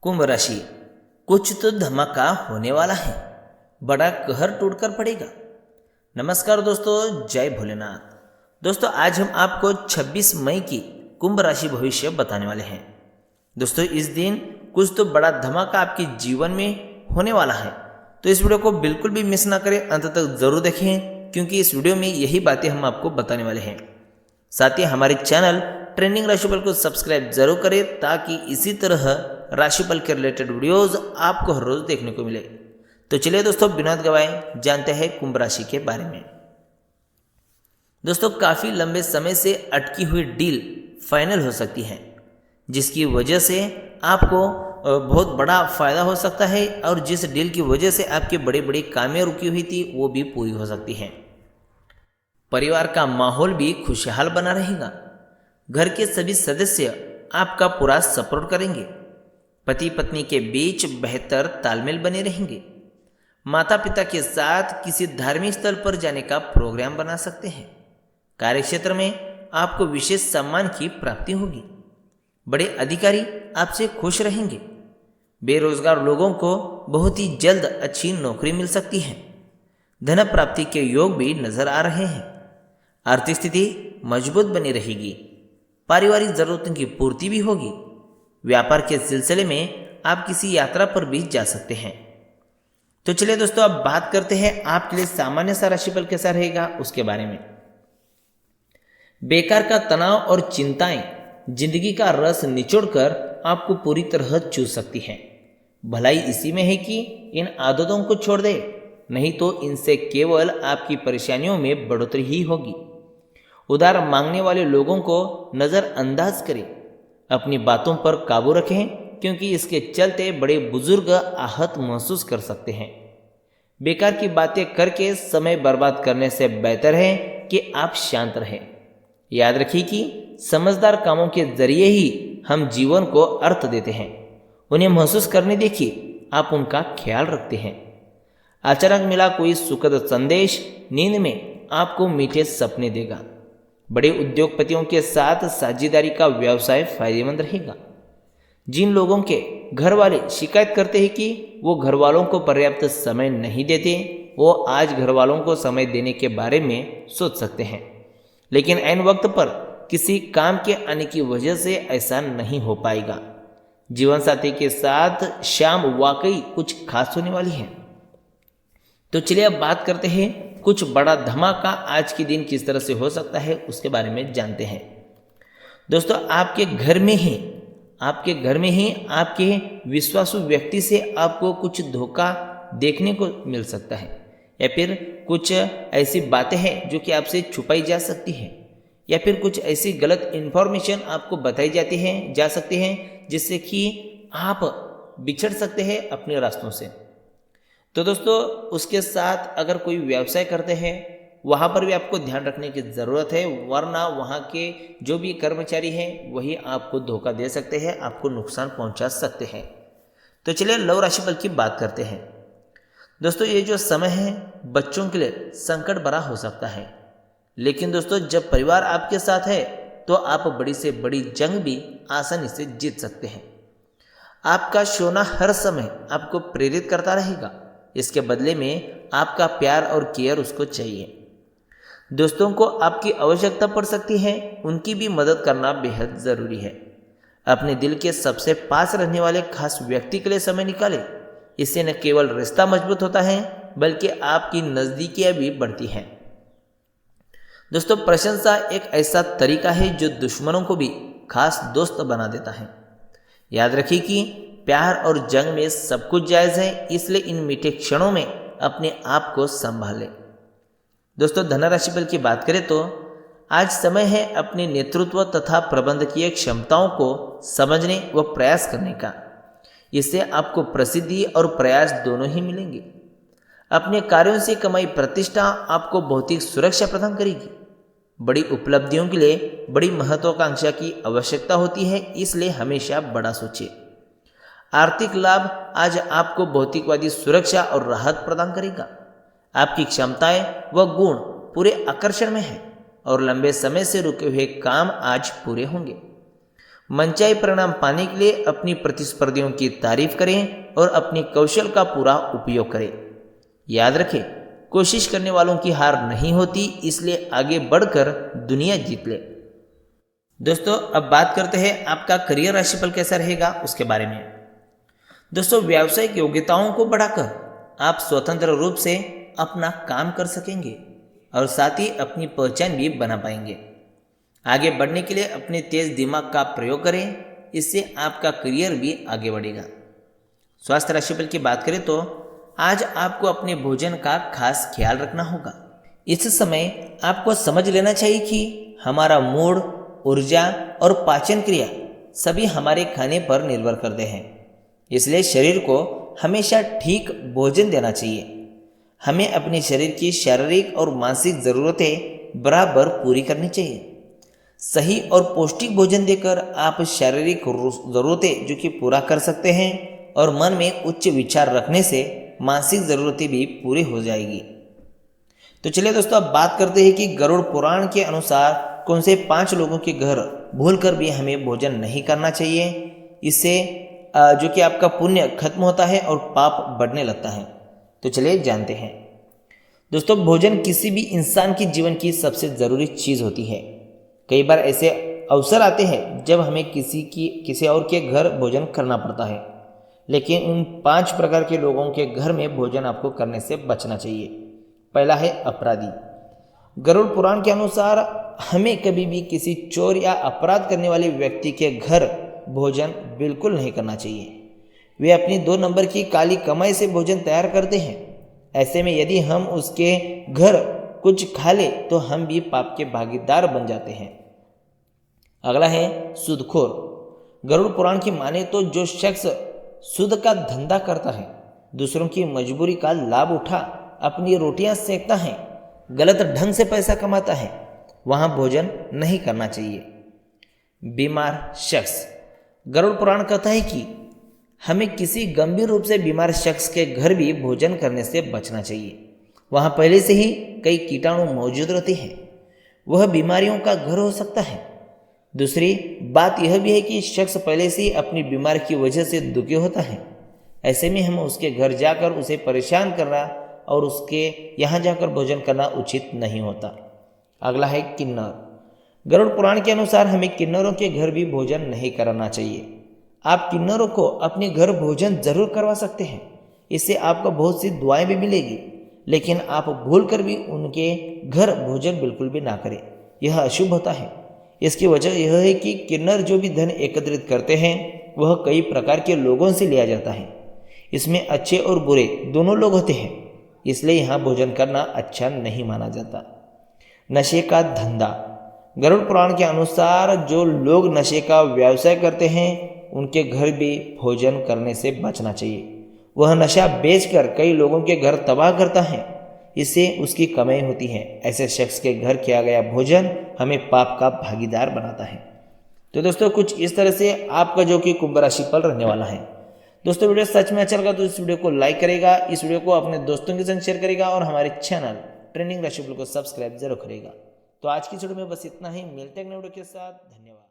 कुंभ राशि, कुछ तो धमाका होने वाला है, बड़ा कहर टूटकर पड़ेगा। नमस्कार दोस्तों, जय भोलेनाथ। दोस्तों आज हम आपको 26 मई की कुंभ राशि भविष्य बताने वाले हैं। दोस्तों इस दिन कुछ तो बड़ा धमाका आपके जीवन में होने वाला है, तो इस वीडियो को बिल्कुल भी मिस ना करें, अंत तक जरूर देखें, क्योंकि इस वीडियो में यही बातें हम आपको बताने वाले हैं। साथ ही हमारे चैनल ट्रेंडिंग राशिफल को सब्सक्राइब जरूर करें, ताकि इसी तरह राशिफल के रिलेटेड वीडियोस आपको हर रोज देखने को मिले। तो चलिए दोस्तों बिना गवाए जानते हैं कुंभ राशि के बारे में। दोस्तों काफी लंबे समय से अटकी हुई डील फाइनल हो सकती है, जिसकी वजह से आपको बहुत बड़ा फायदा हो सकता है, और जिस डील की वजह से आपकी बड़ी बड़ी कामें रुकी हुई थी वो भी पूरी हो सकती हैं। परिवार का माहौल भी खुशहाल बना रहेगा। घर के सभी सदस्य आपका पूरा सपोर्ट करेंगे। पति पत्नी के बीच बेहतर तालमेल बने रहेंगे। माता पिता के साथ किसी धार्मिक स्थल पर जाने का प्रोग्राम बना सकते हैं। कार्यक्षेत्र में आपको विशेष सम्मान की प्राप्ति होगी। बड़े अधिकारी आपसे खुश रहेंगे। बेरोजगार लोगों को बहुत ही जल्द अच्छी नौकरी मिल सकती है। धन प्राप्ति के योग भी नजर आ रहे हैं। आर्थिक स्थिति मजबूत बनी रहेगी। पारिवारिक जरूरतों की पूर्ति भी होगी। व्यापार के सिलसिले में आप किसी यात्रा पर भी जा सकते हैं। तो चलिए दोस्तों अब बात करते हैं आपके लिए सामान्य सा राशिफल कैसा रहेगा उसके बारे में। बेकार का तनाव और चिंताएं जिंदगी का रस निचोड़कर आपको पूरी तरह चूस सकती हैं। भलाई इसी में है कि इन आदतों को छोड़ दे, नहीं तो इनसे केवल आपकी परेशानियों में बढ़ोतरी ही होगी। उधार मांगने वाले लोगों को नज़रअंदाज करें। अपनी बातों पर काबू रखें, क्योंकि इसके चलते बड़े बुजुर्ग आहत महसूस कर सकते हैं। बेकार की बातें करके समय बर्बाद करने से बेहतर है कि आप शांत रहें। याद रखिए कि समझदार कामों के जरिए ही हम जीवन को अर्थ देते हैं। उन्हें महसूस करने देखिए, आप उनका ख्याल रखते हैं। अचानक मिला कोई सुखद संदेश नींद में आपको मीठे सपने देगा। बड़े उद्योगपतियों के साथ साझेदारी का व्यवसाय फायदेमंद रहेगा। जिन लोगों के घर वाले शिकायत करते हैं कि वो घर वालों को पर्याप्त समय नहीं देते, वो आज घर वालों को समय देने के बारे में सोच सकते हैं। लेकिन ऐन वक्त पर किसी काम के आने की वजह से ऐसा नहीं हो पाएगा। जीवन साथी के साथ शाम वाकई कुछ खास होने वाली है। तो चलिए अब बात करते हैं कुछ बड़ा धमाका आज के दिन किस तरह से हो सकता है उसके बारे में जानते हैं। दोस्तों आपके घर में ही आपके विश्वासु व्यक्ति से आपको कुछ धोखा देखने को मिल सकता है, या फिर कुछ ऐसी बातें हैं जो कि आपसे छुपाई जा सकती है, या फिर कुछ ऐसी गलत इन्फॉर्मेशन आपको बताई जा सकती हैं जिससे कि आप बिछड़ सकते हैं अपने रास्तों से। तो दोस्तों उसके साथ अगर कोई व्यवसाय करते हैं वहाँ पर भी आपको ध्यान रखने की ज़रूरत है, वरना वहाँ के जो भी कर्मचारी हैं वही आपको धोखा दे सकते हैं, आपको नुकसान पहुँचा सकते हैं। तो चलिए लव राशिफल की बात करते हैं। दोस्तों ये जो समय है बच्चों के लिए संकट भरा हो सकता है, लेकिन दोस्तों जब परिवार आपके साथ है तो आप बड़ी से बड़ी जंग भी आसानी से जीत सकते हैं। आपका सोना हर समय आपको प्रेरित करता रहेगा। इसके बदले में आपका प्यार और केयर उसको चाहिए। दोस्तों को आपकी आवश्यकता पड़ सकती है, उनकी भी मदद करना बेहद ज़रूरी है। अपने दिल के सबसे पास रहने वाले खास व्यक्ति के लिए समय निकालें। इससे न केवल रिश्ता मजबूत होता है बल्कि आपकी नज़दीकियाँ भी बढ़ती हैं। दोस्तों प्रशंसा एक ऐसा तरीका है जो दुश्मनों को भी खास दोस्त बना देता है। याद रखिए कि प्यार और जंग में सब कुछ जायज़ है, इसलिए इन मीठे क्षणों में अपने आप को संभालें। दोस्तों धन राशिफल की बात करें तो आज समय है अपने नेतृत्व तथा प्रबंधकीय क्षमताओं को समझने व प्रयास करने का। इससे आपको प्रसिद्धि और प्रयास दोनों ही मिलेंगे। अपने कार्यों से कमाई प्रतिष्ठा आपको भौतिक सुरक्षा प्रदान करेगी। बड़ी उपलब्धियों के लिए बड़ी महत्वाकांक्षा की आवश्यकता होती है, इसलिए हमेशा बड़ा सोचें। आर्थिक लाभ आज आपको भौतिकवादी सुरक्षा और राहत प्रदान करेगा। आपकी क्षमताएं व गुण पूरे आकर्षण में है और लंबे समय से रुके हुए काम आज पूरे होंगे। मनचाहे परिणाम पाने के लिए अपनी प्रतिस्पर्धियों की तारीफ करें और अपने कौशल का पूरा उपयोग करें। याद रखें, कोशिश करने वालों की हार नहीं होती, इसलिए आगे बढ़कर दुनिया जीत ले। दोस्तों, अब बात करते हैं आपका करियर राशिफल कैसा रहेगा उसके बारे में। दोस्तों, व्यावसायिक योग्यताओं को बढ़ाकर आप स्वतंत्र रूप से अपना काम कर सकेंगे और साथ ही अपनी पहचान भी बना पाएंगे। आगे बढ़ने के लिए अपने तेज दिमाग का प्रयोग करें, इससे आपका करियर भी आगे बढ़ेगा। स्वास्थ्य राशिफल की बात करें तो आज आपको अपने भोजन का खास ख्याल रखना होगा। इस समय आपको समझ लेना चाहिए कि हमारा मूड, ऊर्जा और पाचन क्रिया सभी हमारे खाने पर निर्भर करते हैं, इसलिए शरीर को हमेशा ठीक भोजन देना चाहिए। हमें अपने शरीर की शारीरिक और मानसिक ज़रूरतें बराबर पूरी करनी चाहिए। सही और पौष्टिक भोजन देकर आप शारीरिक ज़रूरतें जो कि पूरा कर सकते हैं और मन में उच्च विचार रखने से मानसिक ज़रूरतें भी पूरी हो जाएगी। तो चलिए दोस्तों, अब बात करते हैं कि गरुड़ पुराण के अनुसार कौन से 5 लोगों के घर भूलकर भी हमें भोजन नहीं करना चाहिए। इससे जो कि आपका पुण्य खत्म होता है और पाप बढ़ने लगता है। तो चलिए जानते हैं। दोस्तों, भोजन किसी भी इंसान के जीवन की सबसे ज़रूरी चीज़ होती है। कई बार ऐसे अवसर आते हैं जब हमें किसी और के घर भोजन करना पड़ता है, लेकिन उन 5 प्रकार के लोगों के घर में भोजन आपको करने से बचना चाहिए। पहला है अपराधी। गरुड़ पुराण के अनुसार हमें कभी भी किसी चोर या अपराध करने वाले व्यक्ति के घर भोजन बिल्कुल नहीं करना चाहिए। वे अपनी 2 नंबर की काली कमाई से भोजन तैयार करते हैं। ऐसे में यदि हम उसके घर कुछ खा ले तो हम भी पाप के भागीदार बन जाते हैं। अगला है सूदखोर। गरुड़ पुराण की माने तो जो शख्स सूद का धंधा करता है, दूसरों की मजबूरी का लाभ उठा अपनी रोटियां सेकता है, गलत ढंग से पैसा कमाता है, वहां भोजन नहीं करना चाहिए। बीमार शख्स। गरुड़ पुराण कहता है कि हमें किसी गंभीर रूप से बीमार शख्स के घर भी भोजन करने से बचना चाहिए। वहाँ पहले से ही कई कीटाणु मौजूद रहते हैं, वह बीमारियों का घर हो सकता है। दूसरी बात यह भी है कि शख्स पहले से ही अपनी बीमारी की वजह से दुखी होता है। ऐसे में हम उसके घर जाकर उसे परेशान करना और उसके यहाँ जाकर भोजन करना उचित नहीं होता। अगला है किन्नर। गरुड़ पुराण के अनुसार हमें किन्नरों के घर भी भोजन नहीं कराना चाहिए। आप किन्नरों को अपने घर भोजन जरूर करवा सकते हैं, इससे आपको बहुत सी दुआएं भी मिलेगी, लेकिन आप भूलकर भी उनके घर भोजन बिल्कुल भी ना करें, यह अशुभ होता है। इसकी वजह यह है कि किन्नर जो भी धन एकत्रित करते हैं वह कई प्रकार के लोगों से लिया जाता है। इसमें अच्छे और बुरे दोनों लोग होते हैं, इसलिए यहाँ भोजन करना अच्छा नहीं माना जाता। नशे का धंधा। गरुड़ पुराण के अनुसार जो लोग नशे का व्यवसाय करते हैं उनके घर भी भोजन करने से बचना चाहिए। वह नशा बेचकर कई लोगों के घर तबाह करता है, इससे उसकी कमाई होती है। ऐसे शख्स के घर किया गया भोजन हमें पाप का भागीदार बनाता है। तो दोस्तों, कुछ इस तरह से आपका जो कि कुंभ राशि फल रहने वाला है। दोस्तों, वीडियो सच में अच्छा लगा तो इस वीडियो को लाइक करेगा, इस वीडियो को अपने दोस्तों के संग शेयर करेगा और हमारे चैनल ट्रेंडिंग राशिफल को सब्सक्राइब जरूर करेगा। तो आज की वीडियो में बस इतना ही, मिलते हैं नए वीडियो के साथ। धन्यवाद।